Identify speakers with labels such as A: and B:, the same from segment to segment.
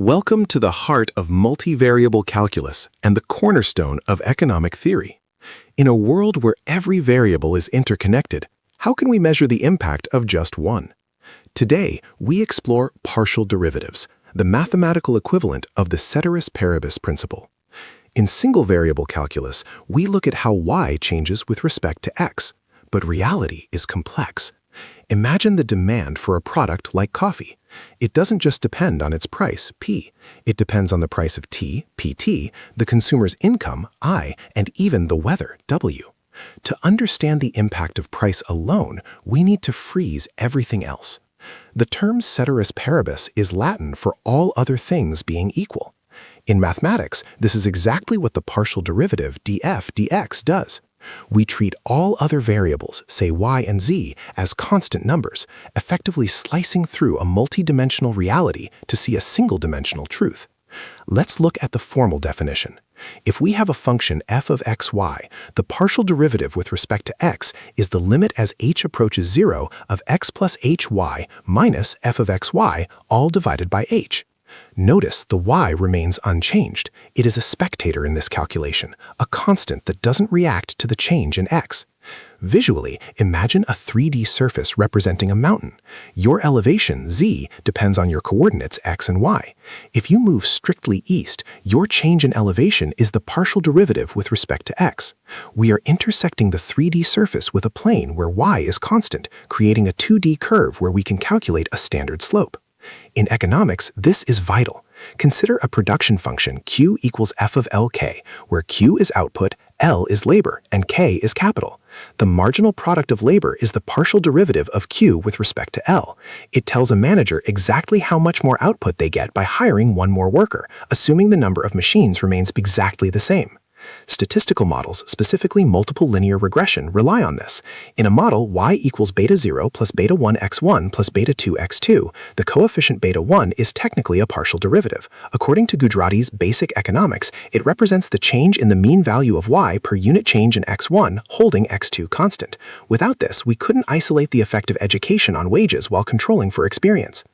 A: Welcome to the heart of multivariable calculus and the cornerstone of economic theory. In a world where every variable is interconnected, how can we measure the impact of just one? Today, we explore partial derivatives, the mathematical equivalent of the Ceteris Paribus principle. In single variable calculus, we look at how y changes with respect to x, but reality is complex. Imagine the demand for a product like coffee. It doesn't just depend on its price, P. It depends on the price of T, PT, the consumer's income, I, and even the weather, W. To understand the impact of price alone, we need to freeze everything else. The term Ceteris Paribus is Latin for all other things being equal. In mathematics, this is exactly what the partial derivative df dx does. We treat all other variables, say y and z, as constant numbers, effectively slicing through a multidimensional reality to see a single-dimensional truth. Let's look at the formal definition. If we have a function f of xy, the partial derivative with respect to x is the limit as h approaches 0 of x plus hy minus f of xy, all divided by h. Notice the y remains unchanged. It is a spectator in this calculation, a constant that doesn't react to the change in x. Visually, imagine a 3D surface representing a mountain. Your elevation, z, depends on your coordinates x and y. If you move strictly east, your change in elevation is the partial derivative with respect to x. We are intersecting the 3D surface with a plane where y is constant, creating a 2D curve where we can calculate a standard slope. In economics, this is vital. Consider a production function Q equals F of LK, where Q is output, L is labor, and K is capital. The marginal product of labor is the partial derivative of Q with respect to L. It tells a manager exactly how much more output they get by hiring one more worker, assuming the number of machines remains exactly the same. Statistical models, specifically multiple linear regression, rely on this. In a model y equals beta 0 plus beta 1 x1 plus beta 2 x2, the coefficient beta 1 is technically a partial derivative. According to Gujarati's Basic Economics, it represents the change in the mean value of y per unit change in x1, holding x2 constant. Without this, we couldn't isolate the effect of education on wages while controlling for experience.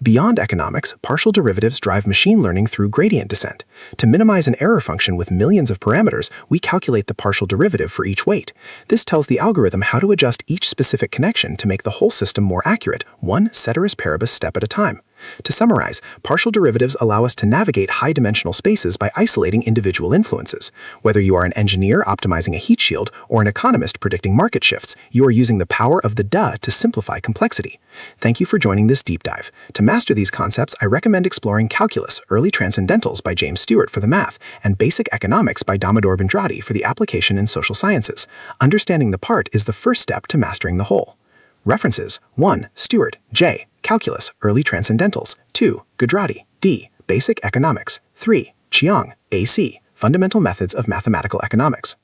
A: Beyond economics, partial derivatives drive machine learning through gradient descent. To minimize an error function with millions of parameters, we calculate the partial derivative for each weight. This tells the algorithm how to adjust each specific connection to make the whole system more accurate, one Ceteris Paribus step at a time. To summarize, partial derivatives allow us to navigate high-dimensional spaces by isolating individual influences. Whether you are an engineer optimizing a heat shield or an economist predicting market shifts, you are using the power of the duh to simplify complexity. Thank you for joining this deep dive. To master these concepts, I recommend exploring Calculus, Early Transcendentals by James Stewart for the math, and Basic Economics by Damodar Bindrati for the application in social sciences. Understanding the part is the first step to mastering the whole. References: 1. Stewart, J. Calculus, Early Transcendentals. 2. Gujarati, D. Basic Economics. 3. Chiang, A.C. Fundamental Methods of Mathematical Economics.